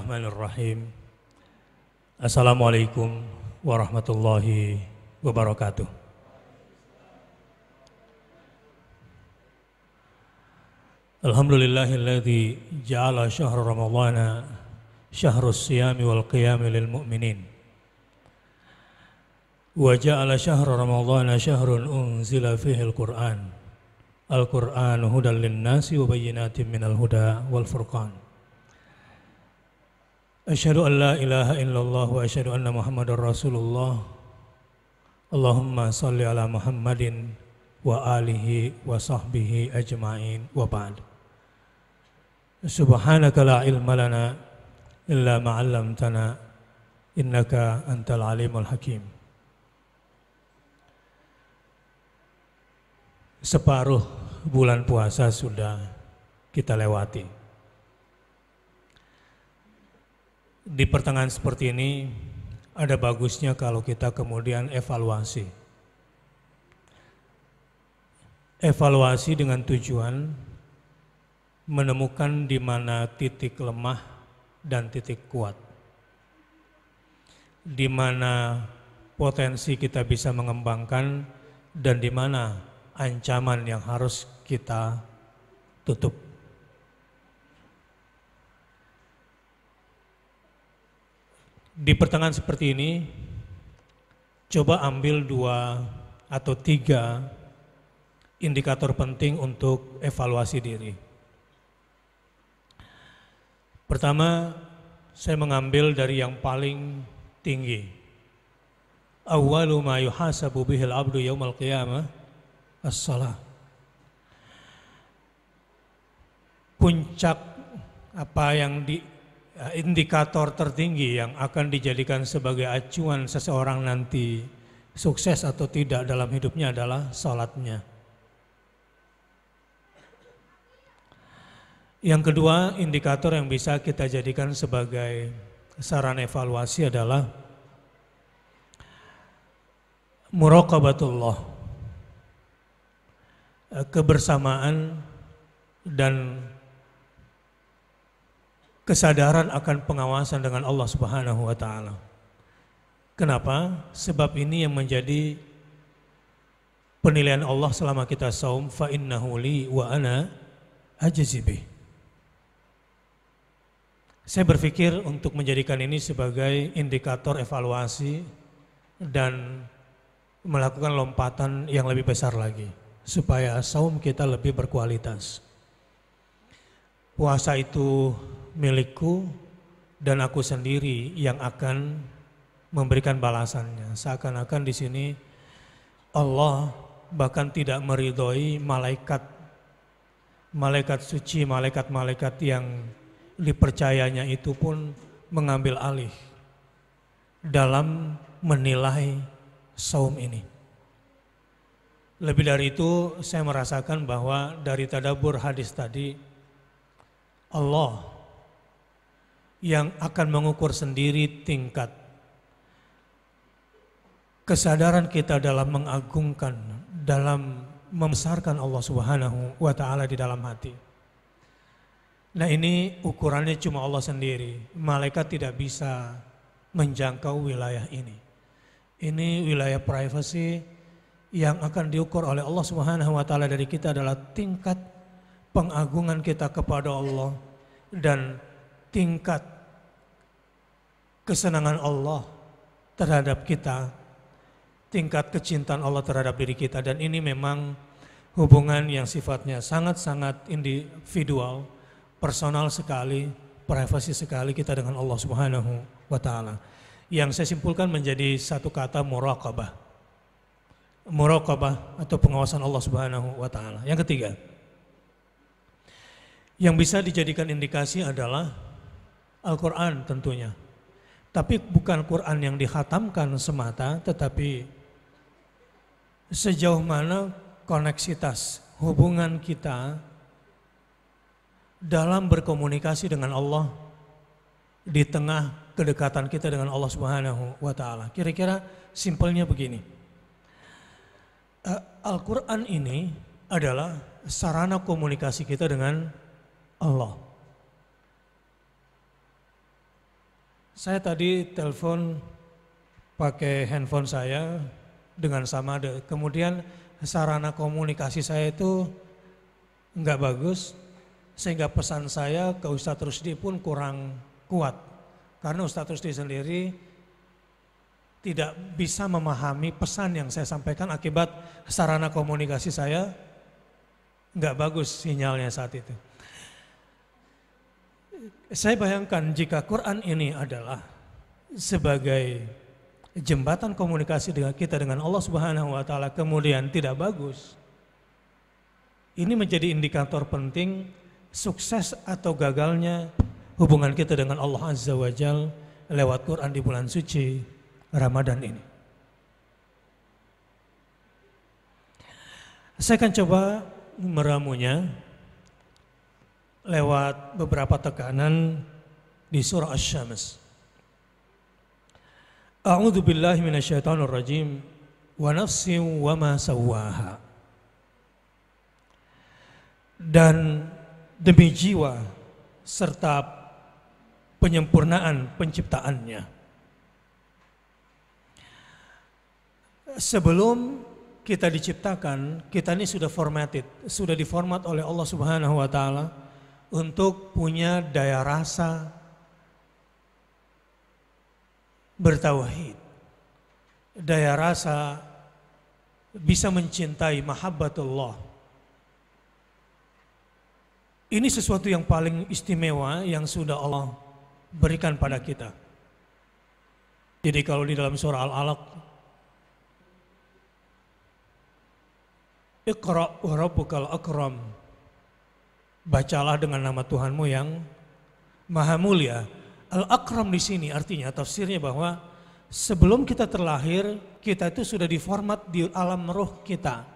Bismillahirrahmanirrahim. Assalamualaikum warahmatullahi wabarakatuh. Alhamdulillahilladzi ja'ala syahr ramadhana syahrus siyami wal qiyami lil mu'minin. Wa ja'ala syahr ramadhana syahrun unzila fihi al-Qur'an. Al-Qur'anu hudan lin-nasi wa bayyinatin minal huda wal furqan. Asyhadu an la ilaha illallah wa asyhadu anna Muhammadar Rasulullah. Allahumma shalli ala Muhammadin wa alihi wa sahbihi ajma'in wa ba'd. Subhanaka la ilma lana illa ma 'allamtana innaka antal alimul hakim. Separuh bulan puasa sudah kita lewati. Di pertengahan seperti ini ada bagusnya kalau kita kemudian evaluasi. Evaluasi dengan tujuan menemukan di mana titik lemah dan titik kuat. Di mana potensi kita bisa mengembangkan dan di mana ancaman yang harus kita tutup. Di pertengahan seperti ini, coba ambil 2 atau 3 indikator penting untuk evaluasi diri. Pertama, saya mengambil dari yang paling tinggi. Awwalu ma yuhasabu bihil abdu yaumal qiyamah as-shalah. Puncak apa yang indikator tertinggi yang akan dijadikan sebagai acuan seseorang nanti sukses atau tidak dalam hidupnya adalah salatnya. Yang kedua, indikator yang bisa kita jadikan sebagai saran evaluasi adalah muraqabatullah, kebersamaan dan kesadaran akan pengawasan dengan Allah Subhanahu wa taala. Kenapa? Sebab ini yang menjadi penilaian Allah selama kita saum, fa innahu li wa ana ajzi bih. Saya berpikir untuk menjadikan ini sebagai indikator evaluasi dan melakukan lompatan yang lebih besar lagi supaya saum kita lebih berkualitas. Puasa itu milikku dan aku sendiri yang akan memberikan balasannya. Seakan-akan di sini Allah bahkan tidak meridhoi malaikat suci, malaikat-malaikat yang dipercayanya itu pun mengambil alih dalam menilai saum ini. Lebih dari itu, saya merasakan bahwa dari tadabbur hadis tadi, Allah yang akan mengukur sendiri tingkat kesadaran kita dalam mengagungkan, dalam membesarkan Allah Subhanahu wa taala di dalam hati. Nah, ini ukurannya cuma Allah sendiri. Malaikat tidak bisa menjangkau wilayah ini. Ini wilayah privasi yang akan diukur oleh Allah Subhanahu wa taala dari kita adalah tingkat pengagungan kita kepada Allah dan tingkat kesenangan Allah terhadap kita, tingkat kecintaan Allah terhadap diri kita. Dan ini memang hubungan yang sifatnya sangat-sangat individual, personal sekali, privasi sekali kita dengan Allah Subhanahu wa taala. Yang saya simpulkan menjadi satu kata muraqabah. Muraqabah atau pengawasan Allah Subhanahu wa taala. Yang ketiga, yang bisa dijadikan indikasi adalah Al-Quran tentunya. Tapi bukan Quran yang dihatamkan semata, tetapi sejauh mana koneksitas hubungan kita dalam berkomunikasi dengan Allah di tengah kedekatan kita dengan Allah Subhanahu wa taala. Kira-kira simpelnya begini. Al-Quran ini adalah sarana komunikasi kita dengan Allah. Saya tadi telepon pakai handphone saya dengan Samade. Kemudian sarana komunikasi saya itu nggak bagus, sehingga pesan saya ke Ustadz Rusdi pun kurang kuat. Karena Ustadz Rusdi sendiri tidak bisa memahami pesan yang saya sampaikan akibat sarana komunikasi saya nggak bagus sinyalnya saat itu. Saya bayangkan jika Quran ini adalah sebagai jembatan komunikasi dengan kita dengan Allah Subhanahu wa taala kemudian tidak bagus. Ini menjadi indikator penting sukses atau gagalnya hubungan kita dengan Allah Azza wa Jalla lewat Quran di bulan suci Ramadan ini. Saya akan coba meramunya lewat beberapa tekanan di surah Asy-Syams. A'udzu billahi minasyaitonir rajim. Wa nafsin wa ma sawwaha. Dan demi jiwa serta penyempurnaan penciptaannya. Sebelum kita diciptakan, kita ini sudah formatted, sudah diformat oleh Allah Subhanahu wa taala untuk punya daya rasa bertauhid, daya rasa bisa mencintai mahabbatullah. Ini sesuatu yang paling istimewa yang sudah Allah berikan pada kita. Jadi kalau di dalam surah Al-Alaq, Iqra wa rabbukal akram, bacalah dengan nama Tuhanmu yang maha mulia. Al-Akram di sini artinya tafsirnya bahwa sebelum kita terlahir, kita itu sudah diformat di alam roh kita.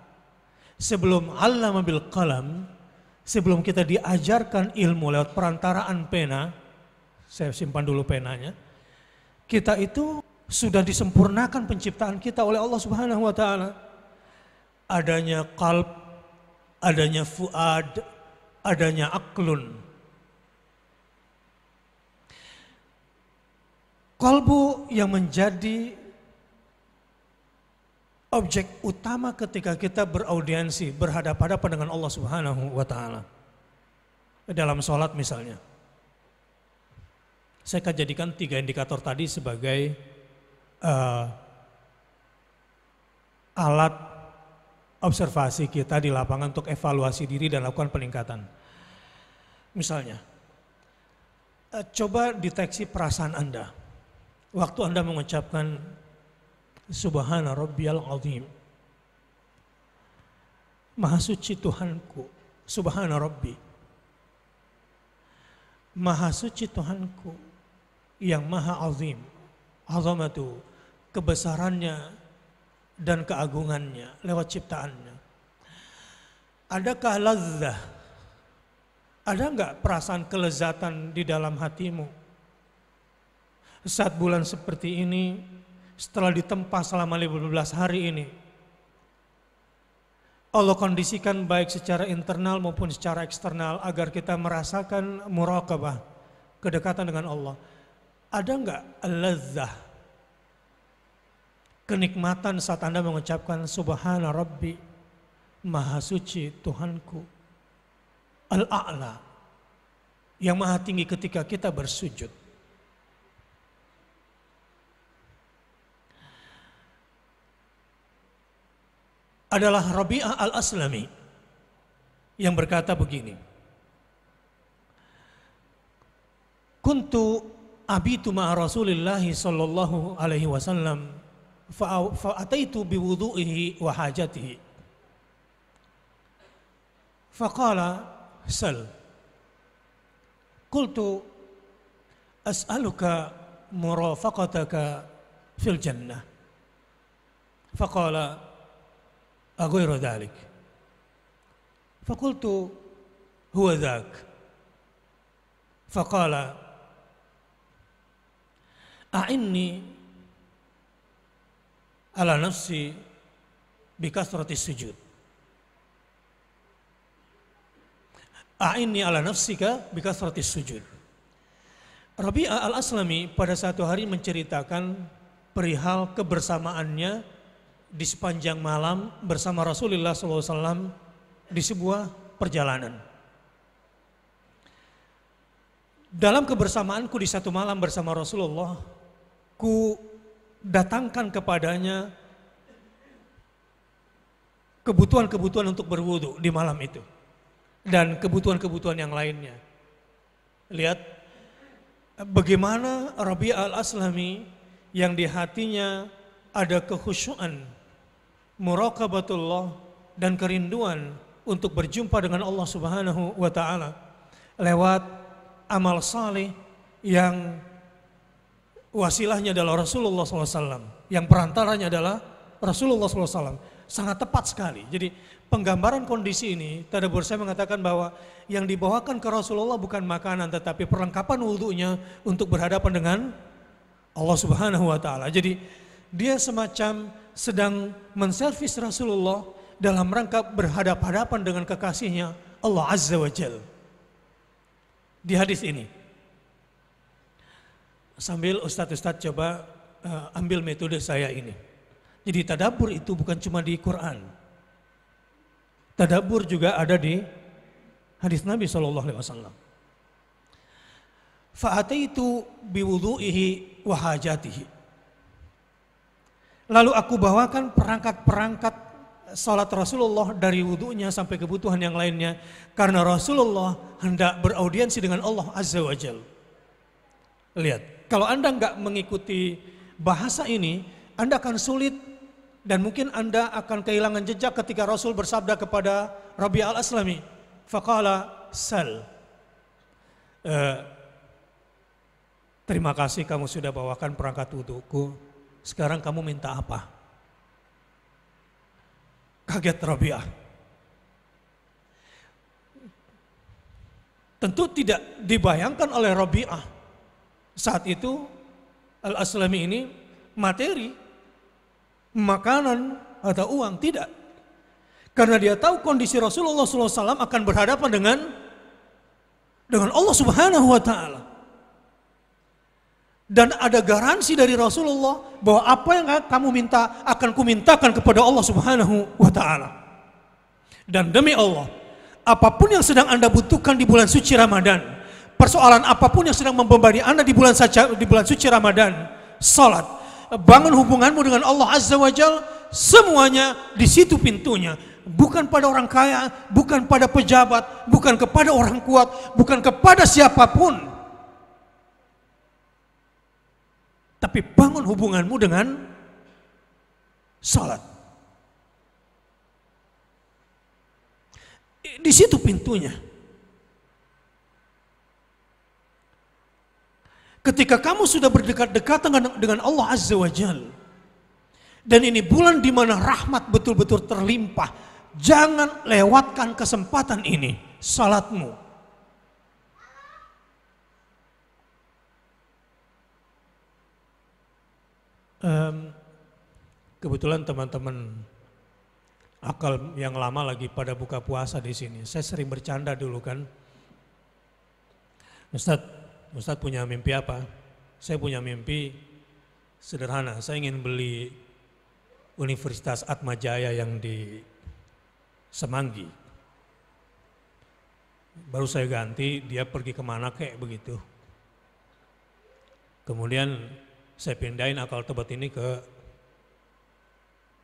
Sebelum allama bil qalam, sebelum kita diajarkan ilmu lewat perantaraan pena, saya simpan dulu penanya, kita itu sudah disempurnakan penciptaan kita oleh Allah Subhanahu wa taala. Adanya qalb, adanya fuad, adanya aklun. Qalbu yang menjadi objek utama ketika kita beraudiensi, berhadapan-hadapan dengan Allah Subhanahu wa taala. Dalam sholat misalnya. Saya akan jadikan 3 indikator tadi sebagai alat observasi kita di lapangan untuk evaluasi diri dan lakukan peningkatan. Misalnya, coba deteksi perasaan Anda. Waktu Anda mengucapkan Subhana Rabbiyal Azim. Maha suci Tuhanku, Subhana Rabbi. Maha suci Tuhanku yang maha azim. Azamatu, kebesarannya dan keagungannya lewat ciptaannya. Adakah lazzah? Ada enggak perasaan kelezatan di dalam hatimu? Saat bulan seperti ini, setelah ditempa selama 15 hari ini, Allah kondisikan baik secara internal maupun secara eksternal agar kita merasakan muraqabah, kedekatan dengan Allah. Ada enggak al-lazzah? Kenikmatan saat Anda mengucapkan Subhana Rabbi, Maha Suci Tuhanku, Al-A'la, yang maha tinggi ketika kita bersujud. Adalah Rabi'ah Al-Aslami yang berkata begini, Kuntu abitu ma'a Rasulillahi sallallahu alaihi wasallam fa'ataitu biwudu'ihi wa hajatihi. Faqala sal. Qultu as'aluka murafaqataka fil jannah. Faqala aghayra dhalik. Faqultu huwa dhak. Faqala a'inni ala nafsi bikasrati sujud. A'inni ala nafsika bikasrati sujud. Rabi'ah al-Aslami pada satu hari menceritakan perihal kebersamaannya di sepanjang malam bersama Rasulullah SAW di sebuah perjalanan. Dalam kebersamaanku di satu malam bersama Rasulullah, ku datangkan kepadanya kebutuhan-kebutuhan untuk berwudu di malam itu dan kebutuhan-kebutuhan yang lainnya. Lihat bagaimana Rabi'ah al-Aslami yang di hatinya ada kekhusyuan, muraqabatullah dan kerinduan untuk berjumpa dengan Allah Subhanahu wa taala lewat amal saleh yang wasilahnya adalah Rasulullah SAW, yang perantaranya adalah Rasulullah SAW. Sangat tepat sekali. Jadi penggambaran kondisi ini, tadabbur saya mengatakan bahwa yang dibawakan ke Rasulullah bukan makanan tetapi perlengkapan wudhunya untuk berhadapan dengan Allah Subhanahu wa taala. Jadi dia semacam sedang menservis Rasulullah dalam rangka berhadapan-hadapan dengan kekasihnya Allah Azza wa Jalla. Di hadis ini sambil ustadz-ustadz coba ambil metode saya ini. Jadi tadabbur itu bukan cuma di Quran. Tadabbur juga ada di hadis Nabi SAW. Fa'ataitu biwudu'ihi wa hajatihi. Lalu aku bawakan perangkat-perangkat salat Rasulullah dari wudunya sampai kebutuhan yang lainnya. Karena Rasulullah hendak beraudiensi dengan Allah Azza wa Jalla. Lihat, kalau Anda enggak mengikuti bahasa ini, Anda akan sulit dan mungkin Anda akan kehilangan jejak ketika Rasul bersabda kepada Rabi'ah al-Aslami, faqala sal. Terima kasih kamu sudah bawakan perangkat wuduku. Sekarang kamu minta apa? Kaget Rabi'ah. Tentu tidak dibayangkan oleh Rabi'ah saat itu al-Aslami ini materi, makanan atau uang, tidak. Karena dia tahu kondisi Rasulullah SAW akan berhadapan dengan Allah Subhanahu wa taala. Dan ada garansi dari Rasulullah bahwa apa yang kamu minta akan kumintakan kepada Allah Subhanahu wa taala. Dan demi Allah, apapun yang sedang Anda butuhkan di bulan suci Ramadan, persoalan apapun yang sedang membebani Anda di bulan suci Ramadan, salat, bangun hubunganmu dengan Allah Azza wa Jalla, semuanya di situ pintunya. Bukan pada orang kaya, bukan pada pejabat, bukan kepada orang kuat, bukan kepada siapapun. Tapi bangun hubunganmu dengan salat. Di situ pintunya. Ketika kamu sudah berdekat-dekatan dengan Allah Azza wa Jalla, dan ini bulan di mana rahmat betul-betul terlimpah, jangan lewatkan kesempatan ini, salatmu. Kebetulan teman-teman akal yang lama lagi pada buka puasa di sini. Saya sering bercanda dulu kan, Ustadz punya mimpi apa? Saya punya mimpi sederhana. Saya ingin beli Universitas Atmajaya yang di Semanggi. Baru saya ganti, dia pergi kemana kayak begitu. Kemudian saya pindahin akal tebet ini ke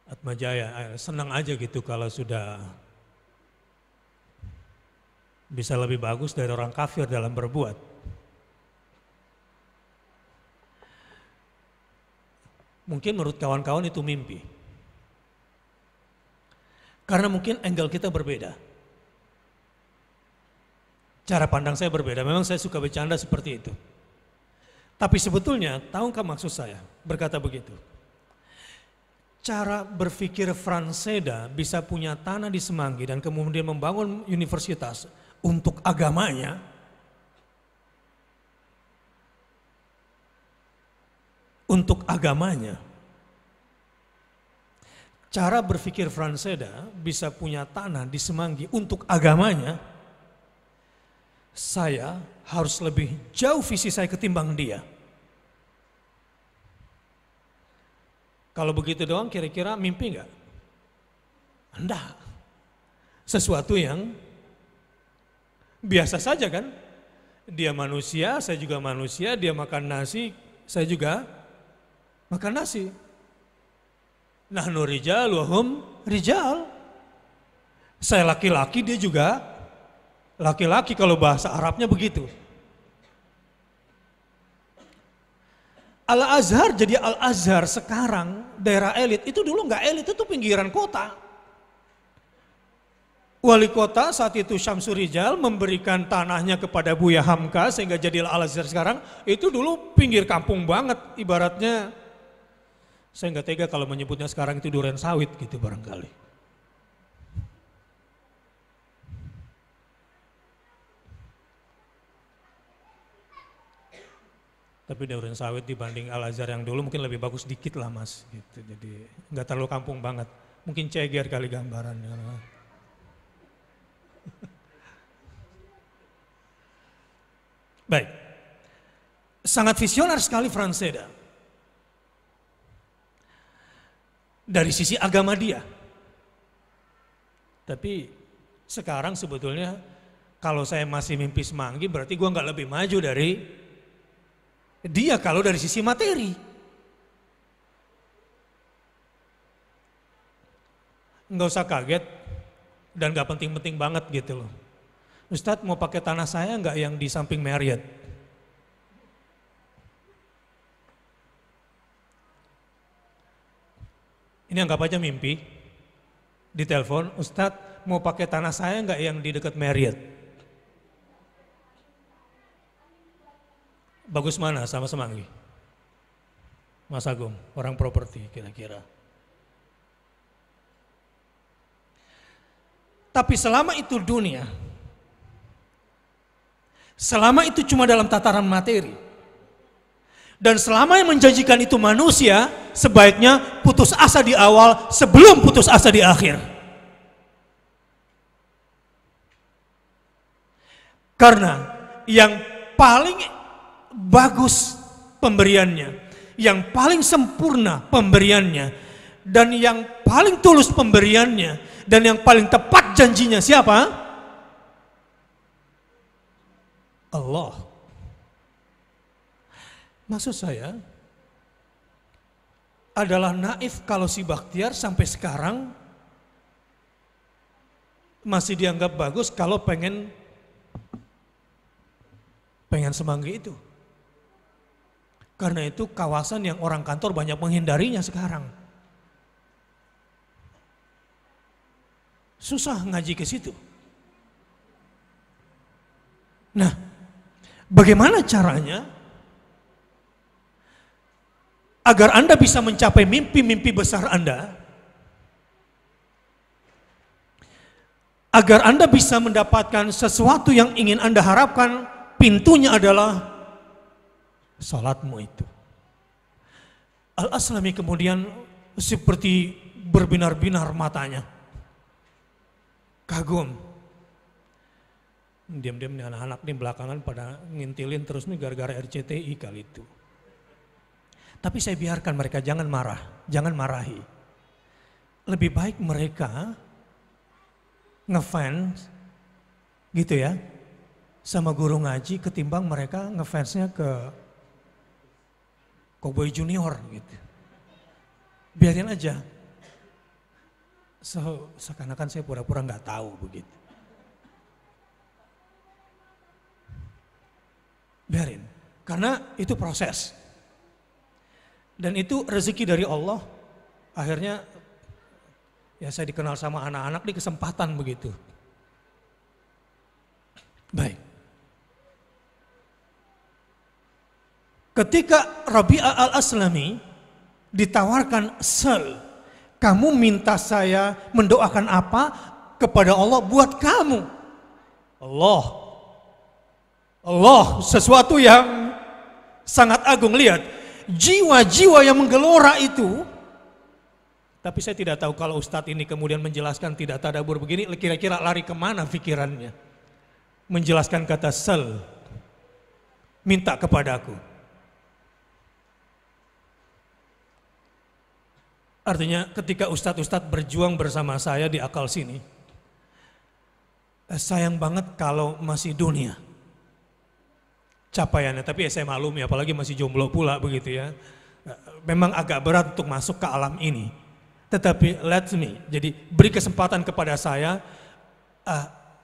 Atmajaya. Senang aja gitu kalau sudah bisa lebih bagus dari orang kafir dalam berbuat. Mungkin menurut kawan-kawan itu mimpi. Karena mungkin angle kita berbeda. Cara pandang saya berbeda. Memang saya suka bercanda seperti itu. Tapi sebetulnya, tahukah maksud saya berkata begitu? Cara berpikir Franseda bisa punya tanah di Semanggi dan kemudian membangun universitas untuk agamanya, Cara berpikir Franseda bisa punya tanah di Semanggi untuk agamanya, saya harus lebih jauh visi saya ketimbang dia. Kalau begitu doang kira-kira mimpi enggak? Enggak. Sesuatu yang biasa saja kan? Dia manusia, saya juga manusia, dia makan nasi, saya juga makan nasi. Nahnu rijal wa hum rijal. Saya laki-laki, dia juga laki-laki, kalau bahasa Arabnya begitu. Al-Azhar jadi Al-Azhar sekarang, daerah elit, itu dulu enggak elit, itu pinggiran kota. Wali kota saat itu Syamsur Rijal memberikan tanahnya kepada Buya Hamka sehingga jadi Al-Azhar sekarang. Itu dulu pinggir kampung banget, ibaratnya saya nggak tega kalau menyebutnya sekarang itu duren sawit gitu barangkali. Tapi duren sawit dibanding Al-Azhar yang dulu mungkin lebih bagus dikit lah mas. Gitu. Jadi nggak terlalu kampung banget. Mungkin ceger kali gambarannya. Baik, sangat visioner sekali Frans Seda dari sisi agama dia. Tapi sekarang sebetulnya kalau saya masih mimpi semanggi berarti gue nggak lebih maju dari dia kalau dari sisi materi. Nggak usah kaget dan nggak penting-penting banget gitu loh. Ustadz mau pakai tanah saya nggak yang di samping Marriott? Ini anggap aja mimpi. Di telepon, Ustadz mau pakai tanah saya nggak yang di dekat Marriott? Bagus mana sama Semanggi? Mas Agung, orang properti kira-kira. Tapi selama itu dunia, selama itu cuma dalam tataran materi, dan selama yang menjanjikan itu manusia, sebaiknya putus asa di awal sebelum putus asa di akhir. Karena yang paling bagus pemberiannya, yang paling sempurna pemberiannya, dan yang paling tulus pemberiannya, dan yang paling tepat janjinya siapa? Allah. Maksud saya adalah naif kalau si Bakhtiar sampai sekarang masih dianggap bagus kalau pengen Semanggi itu. Karena itu kawasan yang orang kantor banyak menghindarinya sekarang. Susah ngaji ke situ. Nah, bagaimana caranya agar Anda bisa mencapai mimpi-mimpi besar Anda? Agar Anda bisa mendapatkan sesuatu yang ingin Anda harapkan, pintunya adalah salatmu itu. Al-Aslami kemudian seperti berbinar-binar matanya. Kagum. Diam-diam nih anak-anak nih belakangan pada ngintilin terus nih gara-gara RCTI kali itu. Tapi saya biarkan mereka, jangan marah, jangan marahi. Lebih baik mereka ngefans gitu ya sama guru ngaji ketimbang mereka ngefansnya ke Cowboy Junior gitu. Biarin aja. Seakan-akan saya pura-pura nggak tahu begitu. Biarin, karena itu proses. Dan itu rezeki dari Allah. Akhirnya ya saya dikenal sama anak-anak di kesempatan begitu. Baik. Ketika Rabi'ah Al-Aslami ditawarkan sel, kamu minta saya mendoakan apa kepada Allah buat kamu? Allah sesuatu yang sangat agung. Lihat, jiwa-jiwa yang menggelora itu. Tapi saya tidak tahu kalau Ustadz ini kemudian menjelaskan tidak tadabbur begini, kira-kira lari kemana pikirannya. menjelaskan kata sal, minta kepadaku. Artinya ketika ustadz-ustadz berjuang bersama saya di akal sini, sayang banget kalau masih dunia capaiannya, tapi saya maklumi apalagi masih jomblo pula begitu ya. Memang agak berat untuk masuk ke alam ini. Tetapi let me, jadi beri kesempatan kepada saya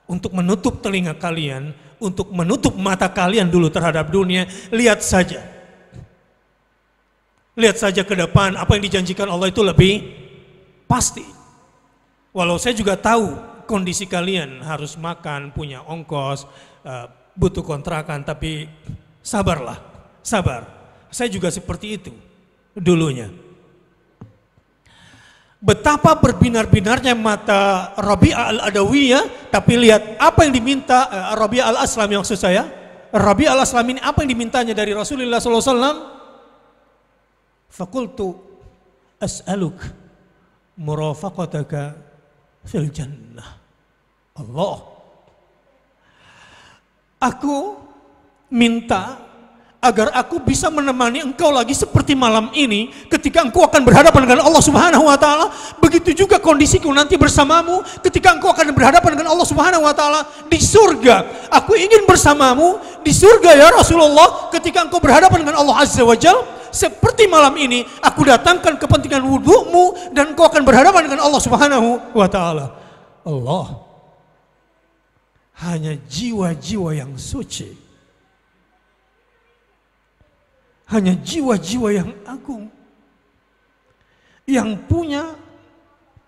untuk menutup telinga kalian, untuk menutup mata kalian dulu terhadap dunia. Lihat saja. Lihat saja ke depan, apa yang dijanjikan Allah itu lebih pasti. Walau saya juga tahu kondisi kalian harus makan, punya ongkos, butuh kontrakan, tapi sabarlah, sabar. Saya juga seperti itu dulunya. Betapa berbinar-binarnya mata Rabi'ah al-Adawiyah, tapi lihat apa yang diminta Rabi'ah al-Aslami, maksud saya. Rabi'ah al-Aslami ini apa yang dimintanya dari Rasulullah SAW? Fakultu as'aluk murafaqataka fil jannah. Allah, aku minta agar aku bisa menemani engkau lagi seperti malam ini ketika engkau akan berhadapan dengan Allah Subhanahu wa taala. Begitu juga kondisiku nanti bersamamu ketika engkau akan berhadapan dengan Allah Subhanahu wa taala di surga. Aku ingin bersamamu di surga ya Rasulullah ketika engkau berhadapan dengan Allah Azza wa Jalla. Seperti malam ini aku datangkan kepentingan wudu'mu dan engkau akan berhadapan dengan Allah Subhanahu wa taala. Allah, hanya jiwa-jiwa yang suci, hanya jiwa-jiwa yang agung yang punya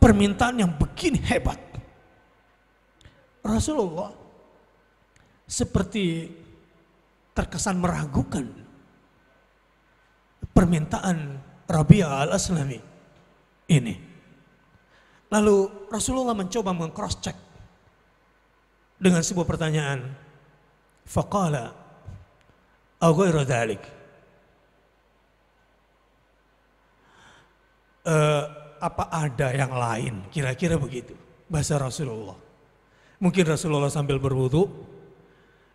permintaan yang begini hebat. Rasulullah seperti terkesan meragukan permintaan Rabi'ah al-Aslami ini. Lalu Rasulullah mencoba meng-cross check dengan sebuah pertanyaan. Faqala aw ghairu dzalik. Apa ada yang lain? Kira-kira begitu bahasa Rasulullah. Mungkin Rasulullah sambil berwudu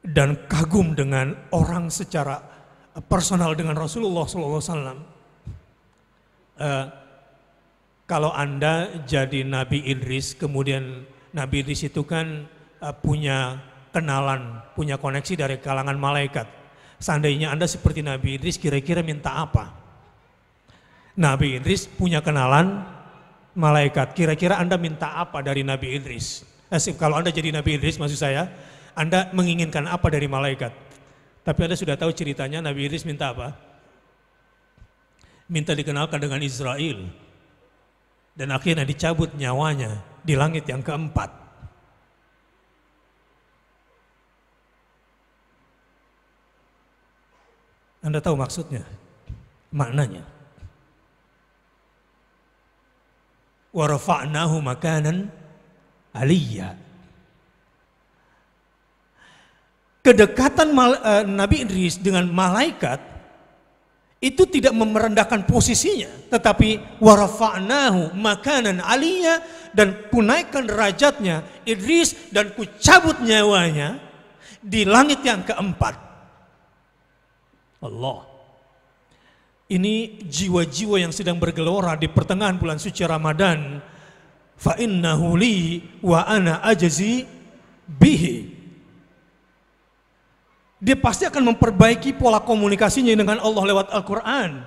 dan kagum dengan orang secara personal dengan Rasulullah SAW. Kalau Anda jadi Nabi Idris, kemudian Nabi Idris itu kan punya kenalan, punya koneksi dari kalangan malaikat. Seandainya Anda seperti Nabi Idris, kira-kira minta apa? Nabi Idris punya kenalan malaikat, kira-kira Anda minta apa dari Nabi Idris? Kalau Anda jadi Nabi Idris, maksud saya, Anda menginginkan apa dari malaikat? Tapi Anda sudah tahu ceritanya Nabi Idris minta apa? Minta dikenalkan dengan Israel. Dan akhirnya dicabut nyawanya di langit yang keempat. Anda tahu maksudnya? Maknanya. Wa rafa'nahu makanan aliyya. Kedekatan Nabi Idris dengan malaikat itu tidak merendahkan posisinya, tetapi warafa'nahu makanan aliyya, dan kunaikkan derajatnya Idris dan kucabut nyawanya di langit yang keempat. Allah. Ini jiwa-jiwa yang sedang bergelora di pertengahan bulan suci Ramadan. Fa innahu li wa ana ajzi bihi. Dia pasti akan memperbaiki pola komunikasinya dengan Allah lewat Al-Quran.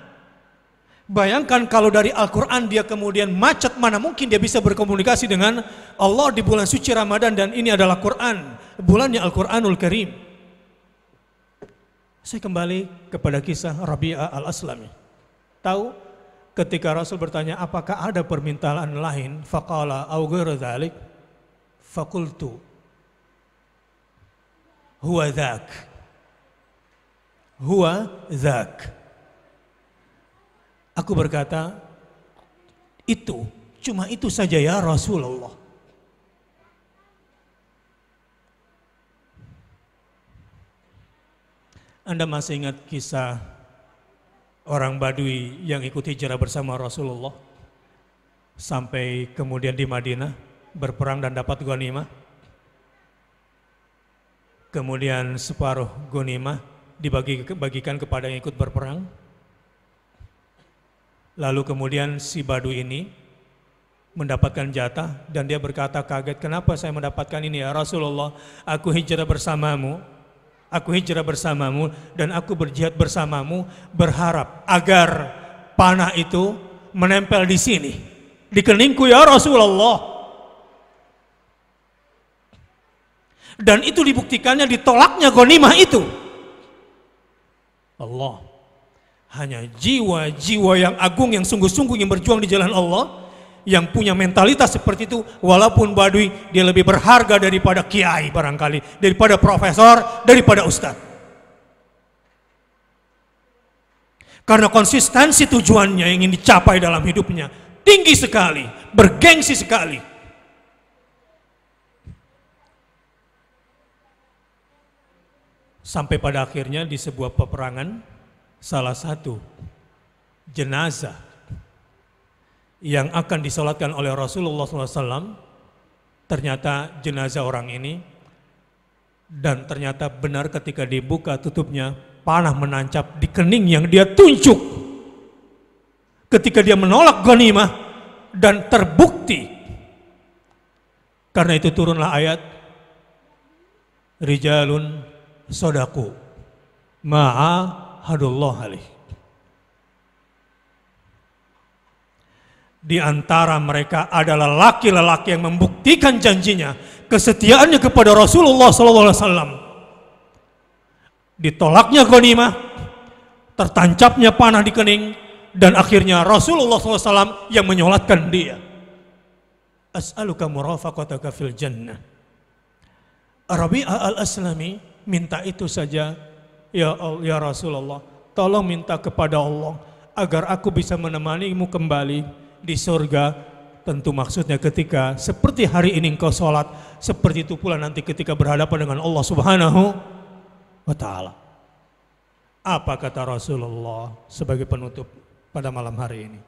Bayangkan kalau dari Al-Quran dia kemudian macet, mana mungkin dia bisa berkomunikasi dengan Allah di bulan suci Ramadan, dan ini adalah Quran, bulannya Al-Quranul Karim. Saya kembali kepada kisah Rabi'ah al-Aslami. Tahu ketika Rasul bertanya apakah ada permintaan lain, faqala aw ghairu dzalik, faqultu huwa dzak. Huwa dzak. Aku berkata, itu, cuma itu saja ya Rasulullah. Anda masih ingat kisah orang Badui yang ikut hijrah bersama Rasulullah sampai kemudian di Madinah berperang dan dapat ghanimah? Kemudian separuh ghanimah dibagikan kepada yang ikut berperang. Lalu kemudian si Badui ini mendapatkan jatah dan dia berkata kaget, kenapa saya mendapatkan ini ya Rasulullah? Aku hijrah bersamamu dan aku berjihad bersamamu, berharap agar panah itu menempel di sini, di keningku ya Rasulullah. Dan itu dibuktikannya ditolaknya ghanimah itu. Allah, hanya jiwa-jiwa yang agung, yang sungguh-sungguh yang berjuang di jalan Allah, yang punya mentalitas seperti itu, walaupun Badui dia lebih berharga daripada kiai barangkali, daripada profesor, daripada ustadz. Karena konsistensi tujuannya yang ingin dicapai dalam hidupnya tinggi sekali, bergengsi sekali. Sampai pada akhirnya di sebuah peperangan, salah satu jenazah yang akan disolatkan oleh Rasulullah SAW, ternyata jenazah orang ini, dan ternyata benar ketika dibuka tutupnya, panah menancap di kening yang dia tunjuk ketika dia menolak ghanimah, dan terbukti. Karena itu turunlah ayat rijalun sodaku ma'ahadullah alaih. Di antara mereka adalah laki-laki yang membuktikan janjinya, kesetiaannya kepada Rasulullah SAW. Ditolaknya ghanimah, tertancapnya panah di kening, dan akhirnya Rasulullah SAW yang menyolatkan dia. As'aluka murafaqataka fil jannah. Rabi'ah al-Aslami minta itu saja, ya Rasulullah, tolong minta kepada Allah agar aku bisa menemanimu kembali di surga. Tentu maksudnya ketika seperti hari ini engkau sholat, seperti itu pula nanti ketika berhadapan dengan Allah Subhanahu wa ta'ala. Apa kata Rasulullah sebagai penutup pada malam hari ini?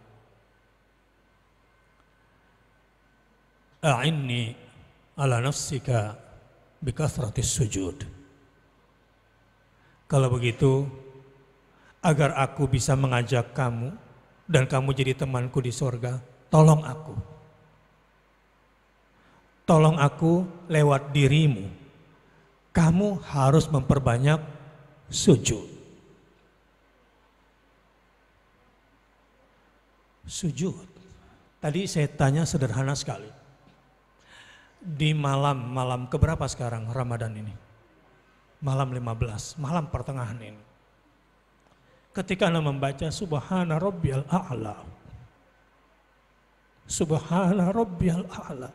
A'inni ala nafsika bikathratis sujud. Kalau begitu, agar aku bisa mengajak kamu dan kamu jadi temanku di surga, tolong aku. Tolong aku lewat dirimu. Kamu harus memperbanyak sujud. Sujud. Tadi saya tanya sederhana sekali. Di malam keberapa sekarang Ramadan ini? Malam 15, malam pertengahan ini. Ketika Anda membaca Subhana Rabbiyal A'la, Subhana Rabbiyal A'la,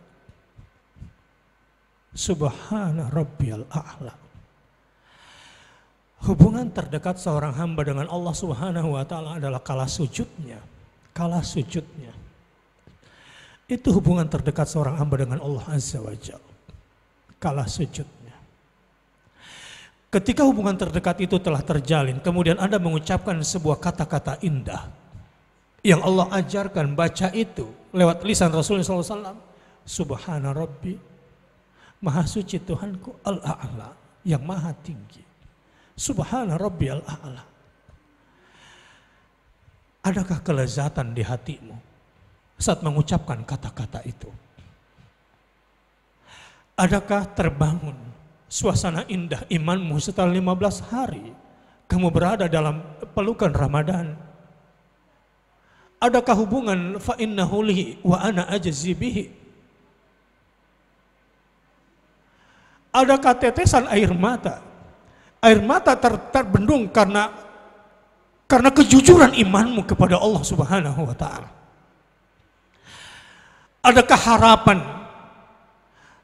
Subhana Rabbiyal A'la. Hubungan terdekat seorang hamba dengan Allah Subhanahu wa ta'ala adalah kala sujudnya. Kala sujudnya. Itu hubungan terdekat seorang hamba dengan Allah Azza wa Jalla. Kala sujudnya. Ketika hubungan terdekat itu telah terjalin, kemudian Anda mengucapkan sebuah kata-kata indah yang Allah ajarkan, baca itu lewat lisan Rasulullah SAW. Subhana Rabbi, Maha suci Tuhanku Al-A'la, yang maha tinggi. Subhana Rabbi Al-A'la. Adakah kelezatan di hatimu saat mengucapkan kata-kata itu? Adakah terbangun suasana indah imanmu setelah 15 hari kamu berada dalam pelukan Ramadan? Adakah hubungan fa innahu li wa ana ajzi bihi? Adakah tetesan air mata? Air mata terbendung karena kejujuran imanmu kepada Allah Subhanahu wa ta'ala. Adakah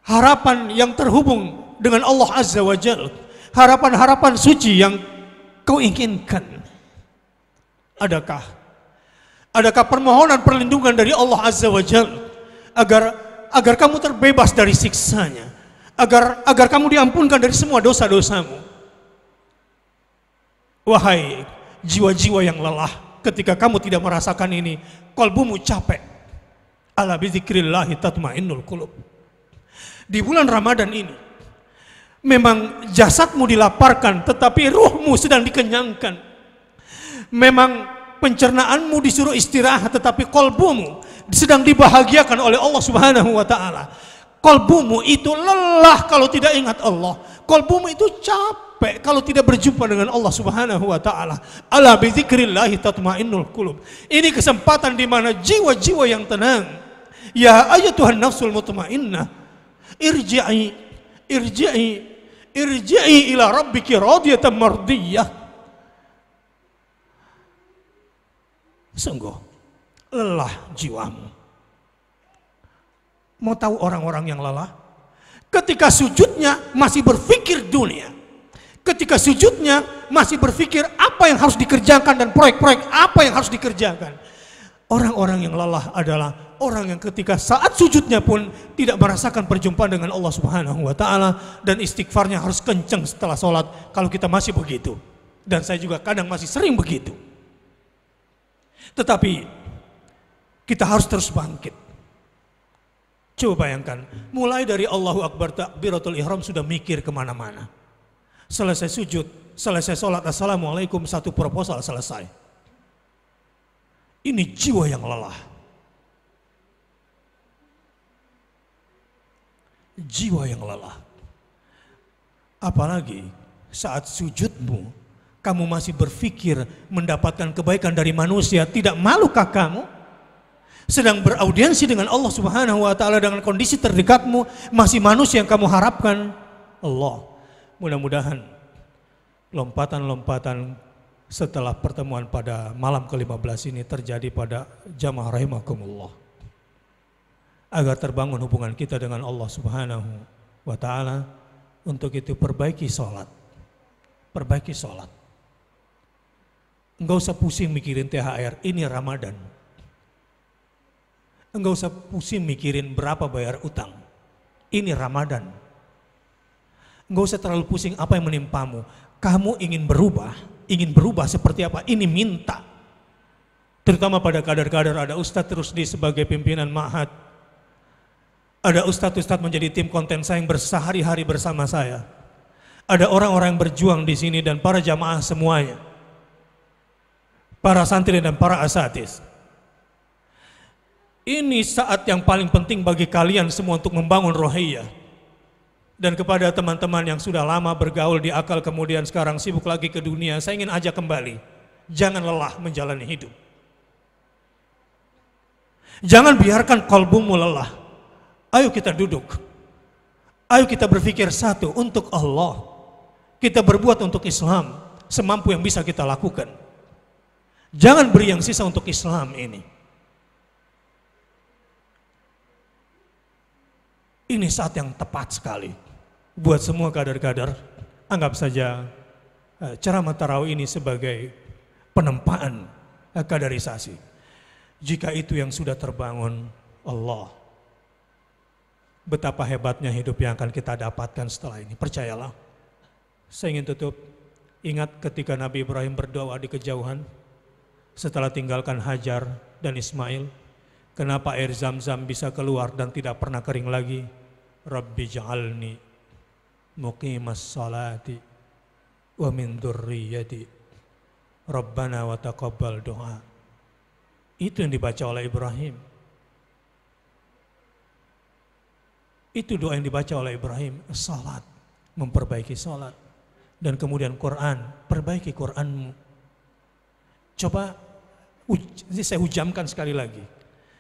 harapan yang terhubung dengan Allah Azza wa Jalla, harapan-harapan suci yang kau inginkan? Adakah permohonan perlindungan dari Allah Azza wa Jalla agar kamu terbebas dari siksanya, agar kamu diampunkan dari semua dosa-dosamu? Wahai jiwa-jiwa yang lelah, ketika kamu tidak merasakan ini, qalbumu capek. Ala bizikrillahi tatmainnul qulub. Di bulan Ramadan ini, Memang jasadmu dilaparkan, tetapi ruhmu sedang dikenyangkan. Memang pencernaanmu disuruh istirahat, tetapi kolbumu sedang dibahagiakan oleh Allah Subhanahu wa Ta'ala. Kolbumu itu lelah kalau tidak ingat Allah. Kolbumu itu capek kalau tidak berjumpa dengan Allah Subhanahu wa Ta'ala. Ala bi dzikrillahi tatmainnul qulub. Ini kesempatan di mana jiwa-jiwa yang tenang. Ya ayyatuhan nafsul mutmainnah, irji'i ila rabbiki radiyatan mardiyah. Sungguh lelah jiwamu. Mau tahu orang-orang yang lelah? Ketika sujudnya masih berpikir dunia. Ketika sujudnya masih berpikir apa yang harus dikerjakan dan proyek-proyek apa yang harus dikerjakan. Orang-orang yang lelah adalah orang yang ketika saat sujudnya pun tidak merasakan perjumpaan dengan Allah Subhanahu wa Ta'ala, dan istighfarnya harus kenceng setelah sholat. Kalau kita masih begitu, dan saya juga kadang masih sering begitu. Tetapi kita harus terus bangkit. Coba bayangkan, mulai dari Allahu Akbar takbiratul ihram sudah mikir kemana-mana. Selesai sujud, selesai sholat, assalamualaikum, satu proposal selesai. Ini jiwa yang lelah. Jiwa yang lelah. Apalagi saat sujudmu, kamu masih berpikir mendapatkan kebaikan dari manusia. Tidak malukah kamu? Sedang beraudiensi dengan Allah Subhanahu wa Ta'ala dengan kondisi terdekatmu, masih manusia yang kamu harapkan Allah. Mudah-mudahan lompatan-lompatan setelah pertemuan pada malam ke-15 ini terjadi pada jamaah rahimakumullah. Agar terbangun hubungan kita dengan Allah Subhanahu wa Ta'ala. Untuk itu perbaiki sholat. Perbaiki sholat. Enggak usah pusing mikirin THR, ini Ramadan. Enggak usah pusing mikirin berapa bayar utang. Ini Ramadan. Enggak usah terlalu pusing apa yang menimpamu. Kamu ingin berubah seperti apa? Ini minta. Terutama pada kadar-kadar, ada Ustadz Rusdi sebagai pimpinan ma'had. Ada ustadz-ustadz menjadi tim konten saya yang bersehari-hari bersama saya. Ada orang-orang yang berjuang di sini dan para jamaah semuanya. Para santri dan para asatiz. Ini saat yang paling penting bagi kalian semua untuk membangun rohiyah. Dan kepada teman-teman yang sudah lama bergaul di akal kemudian sekarang sibuk lagi ke dunia, saya ingin ajak kembali. Jangan lelah menjalani hidup. Jangan biarkan kalbumu lelah. Ayo kita duduk. Ayo kita berpikir satu untuk Allah. Kita berbuat untuk Islam semampu yang bisa kita lakukan. Jangan beri yang sisa untuk Islam ini. Ini saat yang tepat sekali buat semua kader-kader. Anggap saja ceramah tarawih ini sebagai penempaan kaderisasi. Jika itu yang sudah terbangun Allah, betapa hebatnya hidup yang akan kita dapatkan setelah ini. Percayalah. Saya ingin tutup. Ingat ketika Nabi Ibrahim berdoa di kejauhan setelah tinggalkan Hajar dan Ismail. Kenapa air Zam-Zam bisa keluar dan tidak pernah kering lagi? Rabbi ja'alni muqimas salati wa min dzurriyyati Rabbana wa taqabbal doa. Itu yang dibaca oleh Ibrahim. Itu doa yang dibaca oleh Ibrahim. Salat, memperbaiki salat. Dan kemudian Quran, perbaiki Quranmu. Coba saya hujamkan sekali lagi.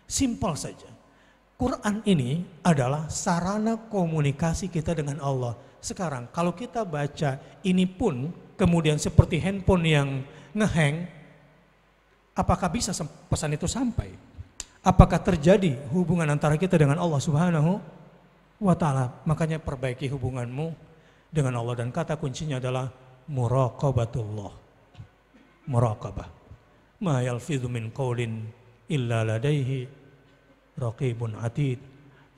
Simpel saja. Quran ini adalah sarana komunikasi kita dengan Allah. Sekarang kalau kita baca ini pun kemudian seperti handphone yang ngehang, apakah bisa pesan itu sampai? Apakah terjadi hubungan antara kita dengan Allah Subhanahu wa Ta'ala? Makanya perbaiki hubunganmu dengan Allah, dan kata kuncinya adalah muraqabatullah. Muraqabah. Ma yalfidhu min qawlin illa ladaihi raqibun atid.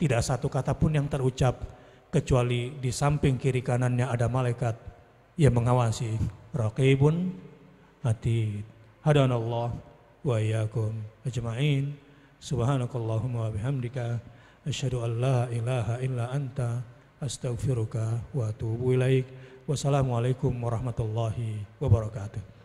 Tidak satu kata pun yang terucap kecuali di samping kiri kanannya ada malaikat yang mengawasi. Raqibun atid. Hadanallah wa iyyakum ajma'in. Subhanakallahumma wa bihamdika asyhadu an la ilaha illa anta astaghfiruka wa atubu ilaik. Wassalamualaikum warahmatullahi wabarakatuh.